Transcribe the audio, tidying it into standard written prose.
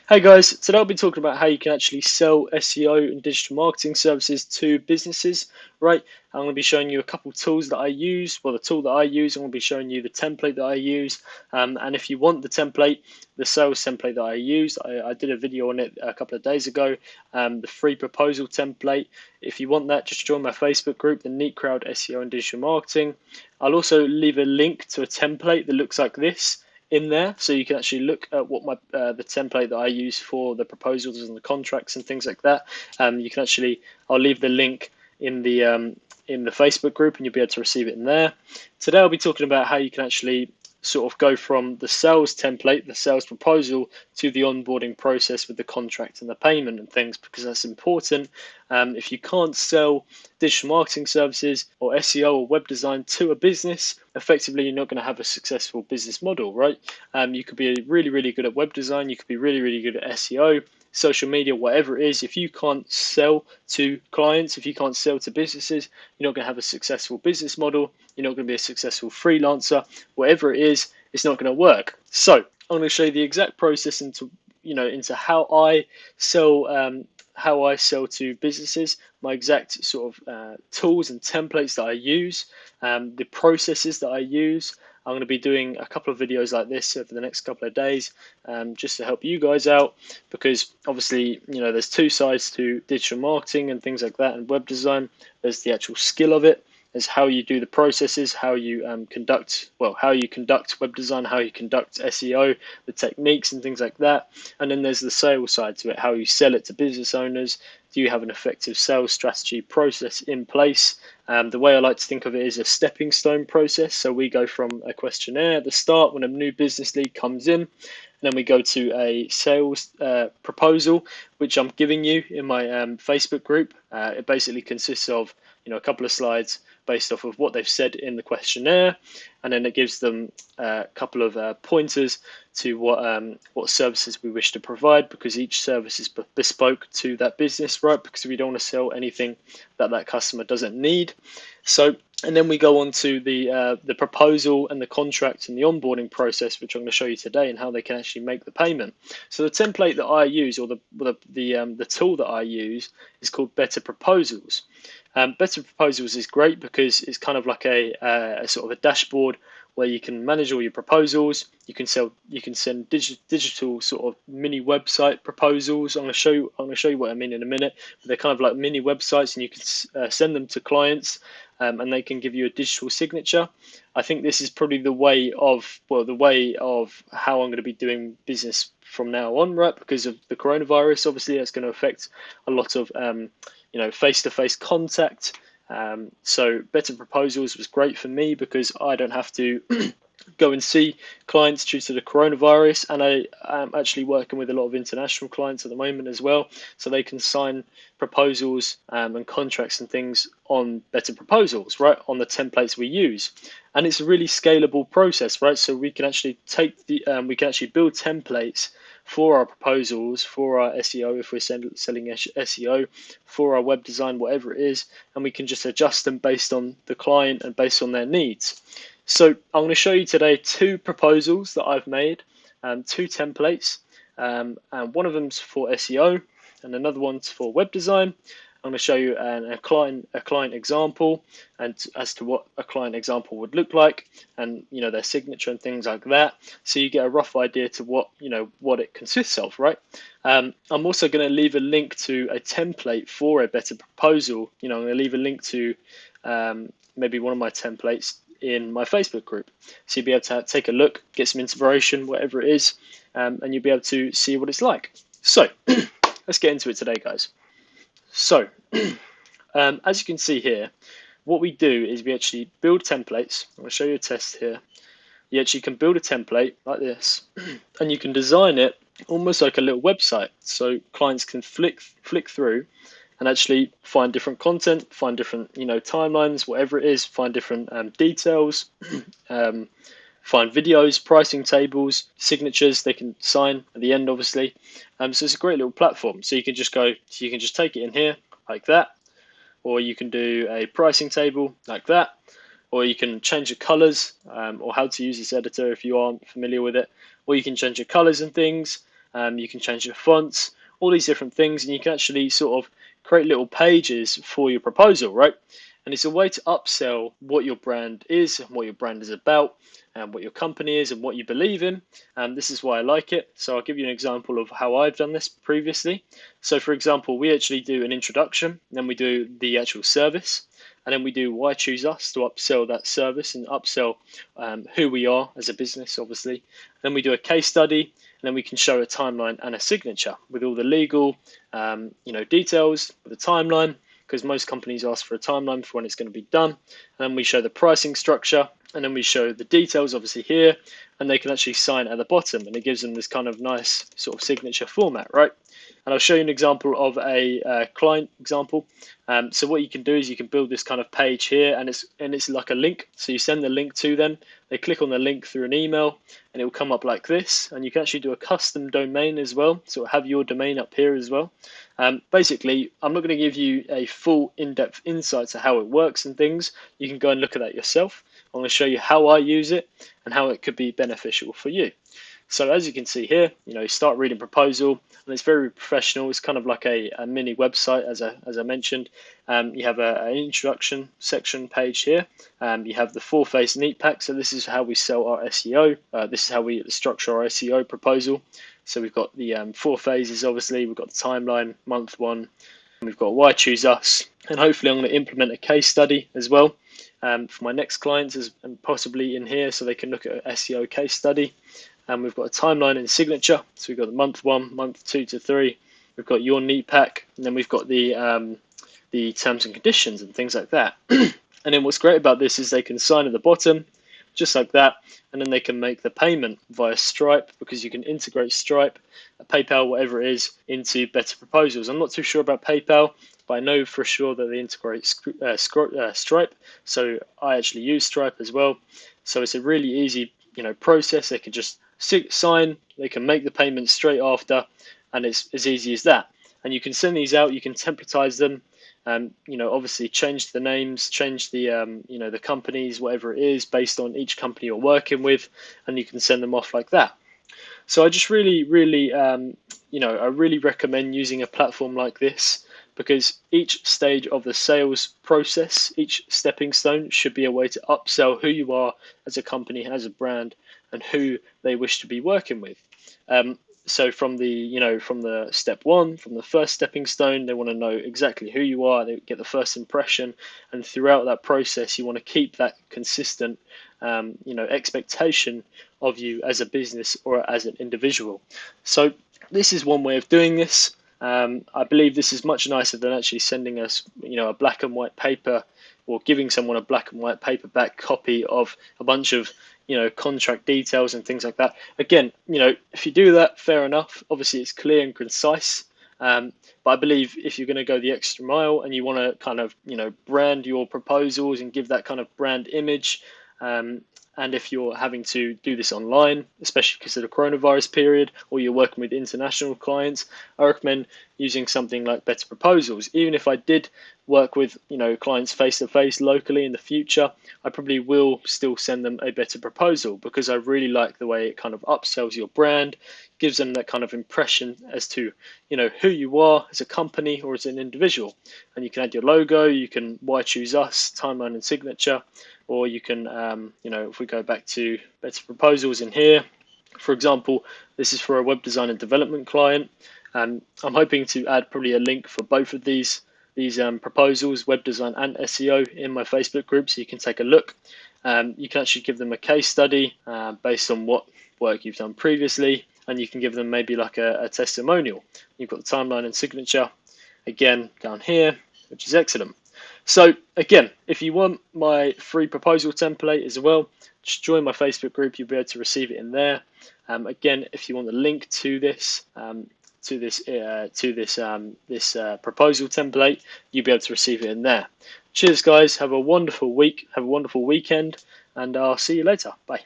Hey guys, today I'll be talking about how you can actually sell SEO and digital marketing services to businesses, right? I'm going to be showing you a couple tools that I use. Well, the tool that I use, I'm going to be showing you the template that I use. And if you want the template, the sales template that I use, I did a video on it a couple of days ago, the free proposal template. If you want that, just join my Facebook group, the Neat Crowd SEO and Digital Marketing. I'll also leave a link to a template that looks like this in there, so you can actually look at what my the template that I use for the proposals and the contracts and things like that. You can actually, I'll leave the link in the Facebook group, and you'll be able to receive it in there. Today I'll be talking about how you can actually sort of go from the sales template, the sales proposal, to the onboarding process with the contract and the payment and things, because that's important. If you can't sell digital marketing services or SEO or web design to a business, effectively you're not going to have a successful business model, right? You could be really, really good at web design, you could be really, really good at SEO, social media, whatever it is. If you can't sell to clients, if you can't sell to businesses, you're not going to have a successful business model, you're not going to be a successful freelancer, whatever it is, it's not going to work. So I'm going to show you the exact process into how I sell to businesses, my exact sort of tools and templates that I use, the processes that I use. I'm going to be doing a couple of videos like this over the next couple of days, just to help you guys out, because obviously, there's two sides to digital marketing and things like that and web design. There's the actual skill of it. There's how you do the processes, how you conduct web design, how you conduct SEO, the techniques and things like that. And then there's the sales side to it, how you sell it to business owners. Do you have an effective sales strategy process in place? The way I like to think of it is a stepping stone process. So we go from a questionnaire at the start when a new business lead comes in, and then we go to a sales proposal, which I'm giving you in my Facebook group. It basically consists of a couple of slides based off of what they've said in the questionnaire, and then it gives them a couple of pointers to what services we wish to provide, because each service is bespoke to that business, right? Because we don't want to sell anything that customer doesn't need. So, and then we go on to the proposal and the contract and the onboarding process, which I'm going to show you today, and how they can actually make the payment. So the template that I use, or the tool that I use, is called Better Proposals. Better Proposals is great because it's kind of like a sort of a dashboard where you can manage all your proposals. You can send digital sort of mini website proposals. I'm going to show you what I mean in a minute. But they're kind of like mini websites, and you can send them to clients, and they can give you a digital signature. I think this is probably the way of how I'm going to be doing business from now on, right? Because of the coronavirus, obviously, that's going to affect a lot of face-to-face contact. So Better Proposals was great for me because I don't have to go and see clients due to the coronavirus, and I am actually working with a lot of international clients at the moment as well, so they can sign proposals and contracts and things on Better Proposals, right, on the templates we use. And it's a really scalable process, right? So we can actually build templates for our proposals, for our SEO, if we're selling SEO, for our web design, whatever it is, and we can just adjust them based on the client and based on their needs. So I'm going to show you today two proposals that I've made, two templates, and one of them's for SEO and another one's for web design. I'm going to show you a client example, and as to what a client example would look like, and their signature and things like that, so you get a rough idea to what it consists of, right? I'm also going to leave a link to a template for a Better Proposal. I'm going to leave a link to maybe one of my templates in my Facebook group, so you'll be able to take a look, get some inspiration, whatever it is, and you'll be able to see what it's like. So let's get into it today, guys. So as you can see here, what we do is we actually build templates. I'm going to show you a test here. You actually can build a template like this, and you can design it almost like a little website, so clients can flick through and actually find different content, find different timelines, whatever it is, find different details, find videos, pricing tables, signatures they can sign at the end, obviously. So it's a great little platform. So you can just take it in here like that, or you can do a pricing table like that, or you can change the colors, or how to use this editor if you aren't familiar with it, or you can change your colors and things. You can change your fonts, all these different things, and you can actually sort of create little pages for your proposal, right? And it's a way to upsell what your brand is and what your brand is about and what your company is and what you believe in. And this is why I like it. So I'll give you an example of how I've done this previously. So for example, we actually do an introduction, then we do the actual service, and then we do why choose us to upsell that service and upsell who we are as a business, obviously. Then we do a case study, and then we can show a timeline and a signature with all the legal details with the timeline, because most companies ask for a timeline for when it's going to be done. And then we show the pricing structure, and then we show the details obviously here, and they can actually sign at the bottom, and it gives them this kind of nice sort of signature format, right? And I'll show you an example of a client example. So what you can do is you can build this kind of page here, and it's like a link. So you send the link to them, they click on the link through an email, and it will come up like this. And you can actually do a custom domain as well, so it'll have your domain up here as well. Basically, I'm not going to give you a full in-depth insight to how it works and things. You can go and look at that yourself. I'm going to show you how I use it and how it could be beneficial for you. So as you can see here, you start reading proposal, and it's very professional. It's kind of like a mini website, as I mentioned. You have an introduction section page here. You have the 4-phase neat pack. So this is how we sell our SEO. This is how we structure our SEO proposal. So we've got the 4 phases, obviously. We've got the timeline, month 1. We've got why choose us. And hopefully I'm going to implement a case study as well for my next clients, and possibly in here so they can look at an SEO case study. And we've got a timeline and signature. So we've got the month 1, month 2 to 3. We've got your neat pack, and then we've got the terms and conditions and things like that. And then what's great about this is they can sign at the bottom, just like that, and then they can make the payment via Stripe, because you can integrate Stripe, PayPal, whatever it is, into Better Proposals. I'm not too sure about PayPal, but I know for sure that they integrate Stripe. So I actually use Stripe as well. So it's a really easy process. They can just sign, they can make the payment straight after, and it's as easy as that. And you can send these out, you can templatize them, obviously change the names, change the the companies, whatever it is, based on each company you're working with, and you can send them off like that. So I just really I really recommend using a platform like this, because each stage of the sales process, each stepping stone, should be a way to upsell who you are as a company, as a brand, and who they wish to be working with. So from the step 1, from the first stepping stone, they want to know exactly who you are. They get the first impression, and throughout that process, you want to keep that consistent, expectation of you as a business or as an individual. So this is one way of doing this. I believe this is much nicer than actually sending us, a black and white paper, or giving someone a black and white paperback copy of a bunch of, contract details and things like that. Again, if you do that, fair enough. Obviously, it's clear and concise. But I believe if you're going to go the extra mile and you want to kind of, brand your proposals and give that kind of brand image, and if you're having to do this online, especially because of the coronavirus period, or you're working with international clients, I recommend using something like Better Proposals. Even if I did work with clients face-to-face locally in the future, I probably will still send them a better proposal, because I really like the way it kind of upsells your brand, gives them that kind of impression as to who you are as a company or as an individual. And you can add your logo, you can why choose us, timeline and signature, or you can if we go back to Better Proposals in here, for example, this is for a web design and development client. I'm hoping to add probably a link for both of these proposals, web design and SEO, in my Facebook group, so you can take a look. You can actually give them a case study based on what work you've done previously, and you can give them maybe like a testimonial. You've got the timeline and signature again down here, which is excellent. So again, if you want my free proposal template as well, just join my Facebook group. You'll be able to receive it in there. Again, if you want the link to this proposal template, you'll be able to receive it in there. Cheers, guys. Have a wonderful week. Have a wonderful weekend, and I'll see you later. Bye.